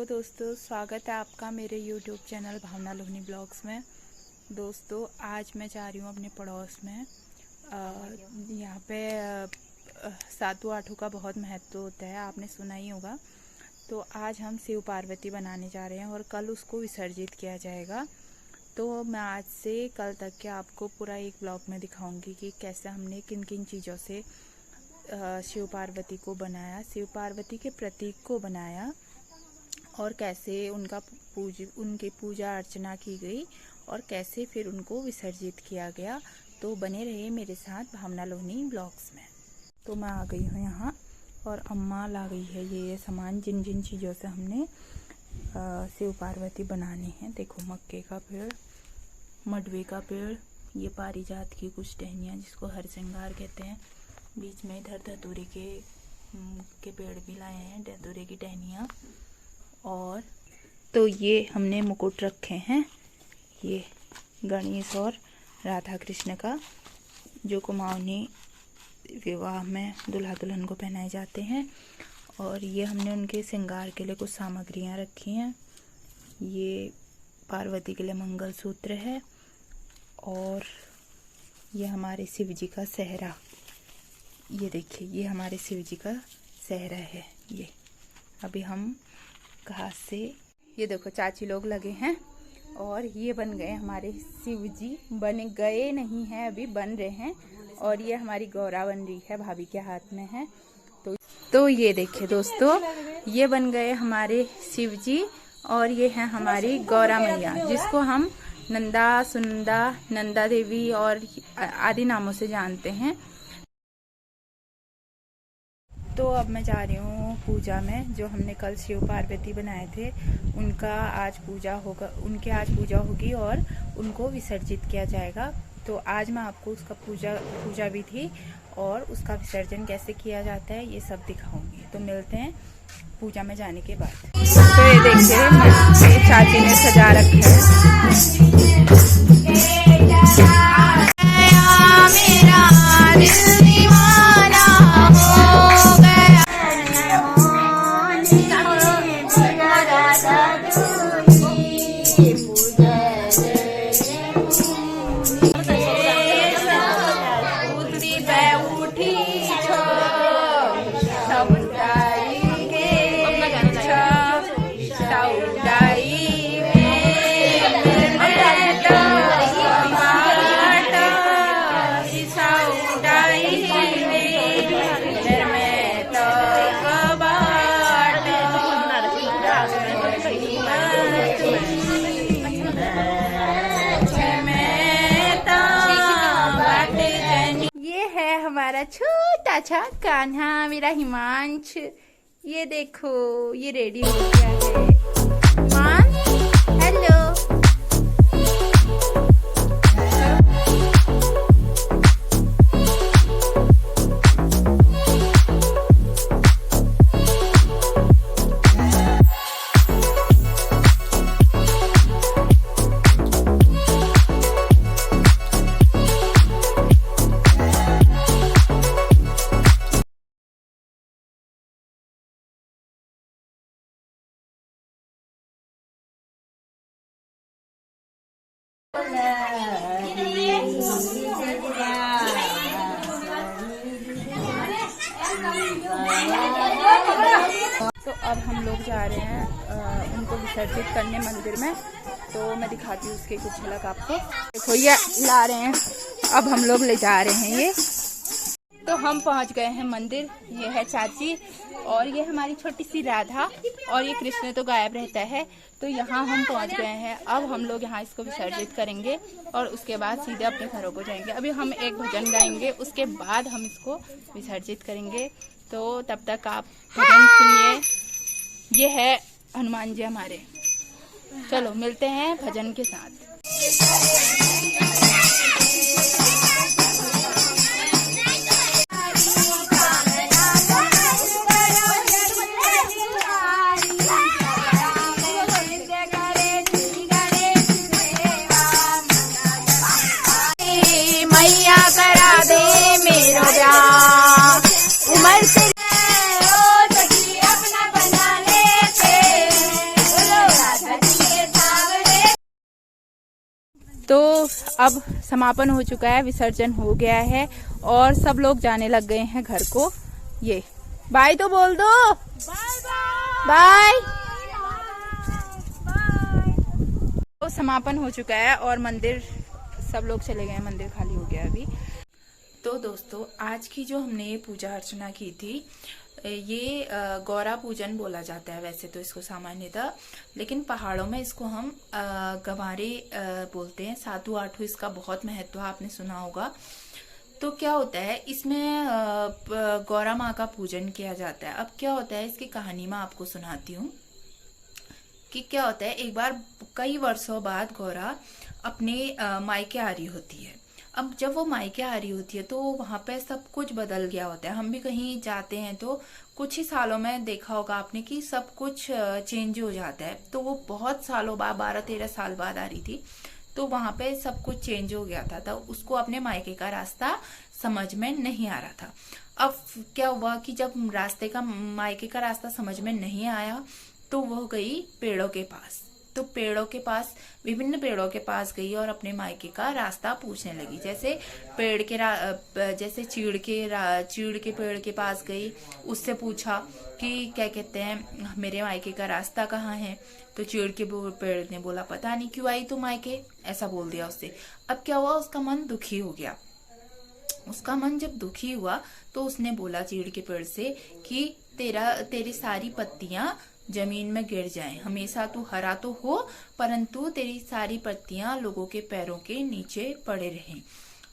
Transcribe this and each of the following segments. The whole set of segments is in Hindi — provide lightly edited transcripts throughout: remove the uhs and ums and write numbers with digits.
हेलो दोस्तों, स्वागत है आपका मेरे यूट्यूब चैनल भावना लोहनी ब्लॉग्स में। दोस्तों, आज मैं जा रही हूँ अपने पड़ोस में। यहाँ पे सातु आठों का बहुत महत्व होता है, आपने सुना ही होगा। तो आज हम शिव पार्वती बनाने जा रहे हैं और कल उसको विसर्जित किया जाएगा। तो मैं आज से कल तक के आपको पूरा एक ब्लॉग में दिखाऊंगी कि कैसे हमने किन किन चीज़ों से शिव पार्वती को बनाया, शिव पार्वती के प्रतीक को बनाया और कैसे उनकी पूजा अर्चना की गई और कैसे फिर उनको विसर्जित किया गया। तो बने रहिए मेरे साथ भावना लोहनी ब्लॉग्स में। तो मैं आ गई हूँ यहाँ और अम्मा ला गई है ये सामान जिन जिन चीज़ों से हमने शिव पार्वती बनाने हैं। देखो, मक्के का पेड़, मडवे का पेड़, ये पारिजात की कुछ टहनियाँ जिसको हरसिंगार कहते हैं, बीच में इधर धतूरे के पेड़ भी लाए हैं, धतूरे की टहनियाँ। और तो ये हमने मुकुट रखे हैं, ये गणेश और राधा कृष्ण का, जो कुमाऊनी विवाह में दुल्हा दुल्हन को पहनाए जाते हैं। और ये हमने उनके श्रृंगार के लिए कुछ सामग्रियाँ रखी हैं। ये पार्वती के लिए मंगलसूत्र है और ये हमारे शिव जी का सेहरा, ये देखिए, ये हमारे शिव जी का सेहरा है। ये अभी हम घास से, ये देखो चाची लोग लगे हैं और ये बन गए हमारे शिव जी। बन गए नहीं हैं, अभी बन रहे हैं। और ये हमारी गौरा बन रही है, भाभी के हाथ में है। तो ये देखिए दोस्तों, ये बन गए हमारे शिव जी और ये है हमारी गौरा मैया, जिसको हम नंदा, सुनंदा, नंदा देवी और आदि नामों से जानते हैं। तो अब मैं जा रही हूँ पूजा में। जो हमने कल शिव पार्वती बनाए थे उनका आज पूजा होगा, उनके आज पूजा होगी और उनको विसर्जित किया जाएगा। तो आज मैं आपको उसका पूजा विधि और उसका विसर्जन कैसे किया जाता है ये सब दिखाऊंगी। तो मिलते हैं पूजा में जाने के बाद। तो ये देखिए, ये चाची ने सजा रखा हमारा छोटा सा कान्हा, मेरा हिमांश। ये देखो, ये रेडी हो गया है। हिमांश, हेलो। तो अब हम लोग जा रहे हैं उनको विसर्जित करने मंदिर में। तो मैं दिखाती हूँ उसके कुछ झलक आपको। देखो, ये ला रहे हैं, अब हम लोग ले जा रहे हैं ये। तो हम पहुँच गए हैं मंदिर। ये है चाची और ये हमारी छोटी सी राधा और ये कृष्ण तो गायब रहता है। तो यहाँ हम पहुँच गए हैं। अब हम लोग यहाँ इसको विसर्जित करेंगे और उसके बाद सीधे अपने घरों को जाएंगे। अभी हम एक भजन गाएंगे, उसके बाद हम इसको विसर्जित करेंगे। तो तब तक आप भजन सुनिए। ये है हनुमान जी हमारे। चलो मिलते हैं भजन के साथ। मैया करा दे मेरो ब्याह, उमर से अपना बना लेते अब समापन हो चुका है, विसर्जन हो गया है और सब लोग जाने लग गए हैं घर को। ये बाय तो बोल दो, बाय। तो समापन हो चुका है और मंदिर सब लोग चले गए, मंदिर खाली हो गया अभी। तो दोस्तों आज की जो हमने ये पूजा अर्चना की थी, ये गौरा पूजन बोला जाता है वैसे तो इसको सामान्यतः, लेकिन पहाड़ों में इसको हम गंवारे बोलते हैं। सातु आठू इसका बहुत महत्व आपने सुना होगा। तो क्या होता है इसमें गौरा माँ का पूजन किया जाता है। अब क्या होता है इसकी कहानी मैं आपको सुनाती हूँ कि क्या होता है। एक बार कई वर्षों बाद गौरा अपने मायके आ रही होती है। अब जब वो मायके आ रही होती है तो वहां पे सब कुछ बदल गया होता है। हम भी कहीं जाते हैं तो कुछ ही सालों में देखा होगा आपने कि सब कुछ चेंज हो जाता है। तो वो बहुत सालों बाद 12-13 साल बाद आ रही थी, तो वहां पे सब कुछ चेंज हो गया था। तो उसको अपने मायके का रास्ता समझ में नहीं आ रहा था। अब क्या हुआ कि जब मायके का रास्ता समझ में नहीं आया तो वो गई पेड़ों के पास। तो विभिन्न पेड़ों के पास गई और अपने मायके का रास्ता पूछने लगी। जैसे जैसे चीड़ के पेड़ के पास गई, उससे पूछा कि क्या कहते हैं मेरे मायके का रास्ता कहाँ है। तो चीड़ के पेड़ ने बोला पता नहीं क्यों आई तू मायके, ऐसा बोल दिया उससे। अब क्या हुआ, उसका मन दुखी हो गया। उसका मन जब दुखी हुआ तो उसने बोला चीड़ के पेड़ से कि तेरी सारी पत्तियां जमीन में गिर जाएं, हमेशा तू हरा तो हो परंतु तेरी सारी पत्तियां लोगों के पैरों के नीचे पड़े रहें।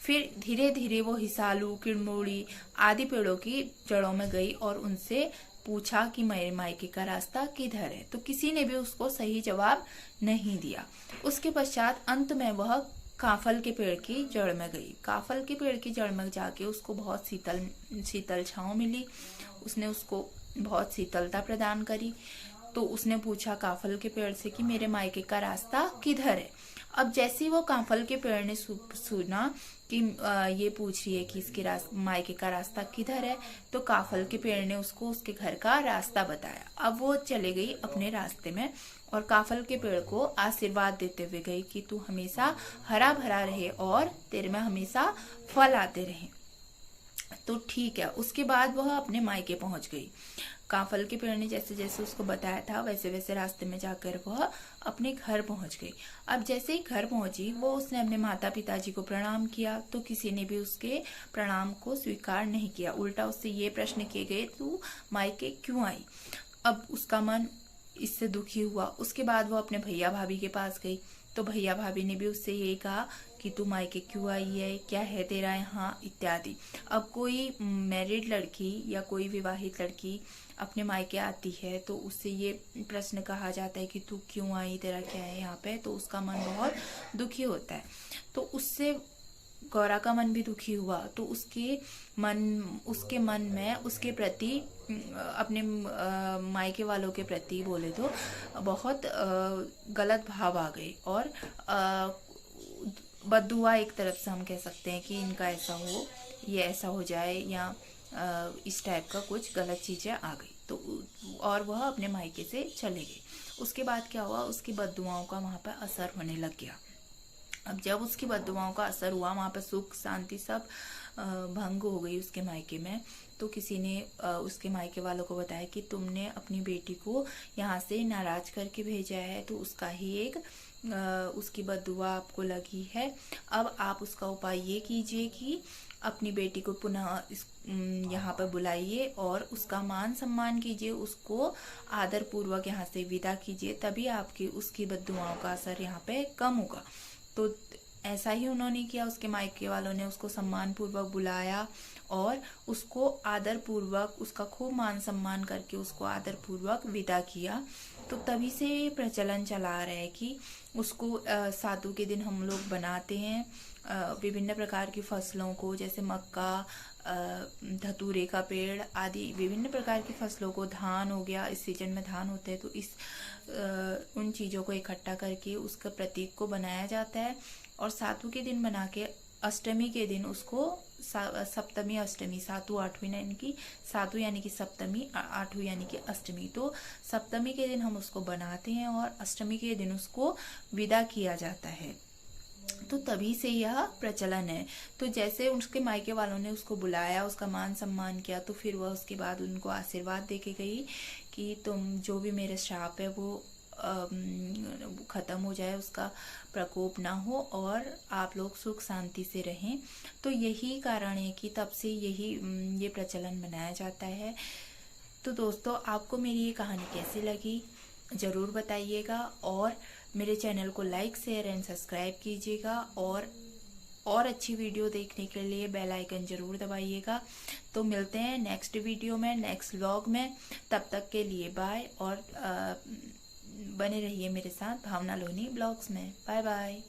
फिर धीरे धीरे वो हिसालू, किड़मोड़ी आदि पेड़ों की जड़ों में गई और उनसे पूछा कि मेरे मायके का रास्ता किधर है। तो किसी ने भी उसको सही जवाब नहीं दिया। उसके पश्चात अंत में वह काफल के पेड़ की जड़ में गई। काफल के पेड़ की जड़ में जाके उसको बहुत शीतल छांव मिली। उसने उसको बहुत शीतलता प्रदान करी। तो उसने पूछा काफल के पेड़ से कि मेरे मायके का रास्ता किधर है। अब जैसे ही वो काफल के पेड़ ने सुना कि ये पूछ रही है कि इसके मायके का रास्ता किधर है, तो काफल के पेड़ ने उसको उसके घर का रास्ता बताया। अब वो चले गई अपने रास्ते में और काफल के पेड़ को आशीर्वाद देते हुए गई कि तू हमेशा हरा भरा रहे और तेरे में हमेशा फल आते रहे। तो ठीक है। उसके बाद वह अपने मायके पहुंच गई। काफल के पेड़ ने जैसे जैसे उसको बताया था वैसे वैसे रास्ते में जाकर वह अपने घर पहुंच गई। अब जैसे ही घर पहुंची वो उसने अपने माता पिताजी को प्रणाम किया, तो किसी ने भी उसके प्रणाम को स्वीकार नहीं किया। उल्टा उससे ये प्रश्न किए गए तू मायके क्यों आई। अब उसका मन इससे दुखी हुआ। उसके बाद वो अपने भैया भाभी के पास गई, तो भैया भाभी ने भी उससे यही कहा कि तू मायके क्यों आई है, क्या है तेरा यहाँ, इत्यादि। अब कोई मैरिड लड़की या कोई विवाहित लड़की अपने मायके आती है तो उससे ये प्रश्न कहा जाता है कि तू क्यों आई, तेरा क्या है यहाँ पे, तो उसका मन बहुत दुखी होता है। तो उससे गौरा का मन भी दुखी हुआ। तो उसके मन में उसके प्रति अपने मायके वालों के प्रति बोले तो बहुत गलत भाव आ गए और बद्दुआ एक तरफ से हम कह सकते हैं कि इनका ऐसा हो, ये ऐसा हो जाए, या इस टाइप का कुछ गलत चीजें आ गई। तो और वह अपने मायके से चले गई। उसके बाद क्या हुआ, उसकी बद्दुआओं का वहां पर असर होने लग गया। अब जब उसकी बद्दुआओं का असर हुआ, वहां पर सुख शांति सब भंग हो गई उसके मायके में। तो किसी ने उसके मायके वालों को बताया कि तुमने अपनी बेटी को यहाँ से नाराज करके भेजा है, तो उसका ही एक उसकी बद्दुआ आपको लगी है। अब आप उसका उपाय ये कीजिए कि अपनी बेटी को पुनः यहाँ पर बुलाइए और उसका मान सम्मान कीजिए, उसको आदर पूर्वक यहाँ से विदा कीजिए, तभी आपकी उसकी बद्दुआओं का असर यहाँ पे कम होगा। तो ऐसा ही उन्होंने किया। उसके मायके वालों ने उसको सम्मान पूर्वक बुलाया और उसको आदर पूर्वक, उसका खूब मान सम्मान करके उसको आदर पूर्वक विदा किया। तो तभी से प्रचलन चला आ रहा है कि उसको सातु के दिन हम लोग बनाते हैं विभिन्न प्रकार की फसलों को, जैसे मक्का, धतूरे का पेड़ आदि विभिन्न प्रकार की फसलों को, धान हो गया, इस सीजन में धान होते हैं, तो उन चीज़ों को इकट्ठा करके उसका प्रतीक को बनाया जाता है। और सातु के दिन बना के अष्टमी के दिन उसको सप्तमी अष्टमी, सातु आठवीं यानी कि सातु यानी कि सप्तमी, आठवीं यानी कि अष्टमी, तो सप्तमी के दिन हम उसको बनाते हैं और अष्टमी के दिन उसको विदा किया जाता है। तो तभी से यह प्रचलन है। तो जैसे उसके मायके वालों ने उसको बुलाया, उसका मान सम्मान किया, तो फिर वह उसके बाद उनको आशीर्वाद दे के गई कि तुम जो भी मेरा श्राप है वो ख़त्म हो जाए, उसका प्रकोप ना हो और आप लोग सुख शांति से रहें। तो यही कारण है कि तब से ये प्रचलन मनाया जाता है। तो दोस्तों, आपको मेरी ये कहानी कैसी लगी ज़रूर बताइएगा, और मेरे चैनल को लाइक शेयर एंड सब्सक्राइब कीजिएगा, और अच्छी वीडियो देखने के लिए बेल आइकन ज़रूर दबाइएगा। तो मिलते हैं नेक्स्ट वीडियो में, नेक्स्ट व्लॉग में। तब तक के लिए बाय, और बने रहिए मेरे साथ भावना लोहनी ब्लॉग्स में। Bye bye.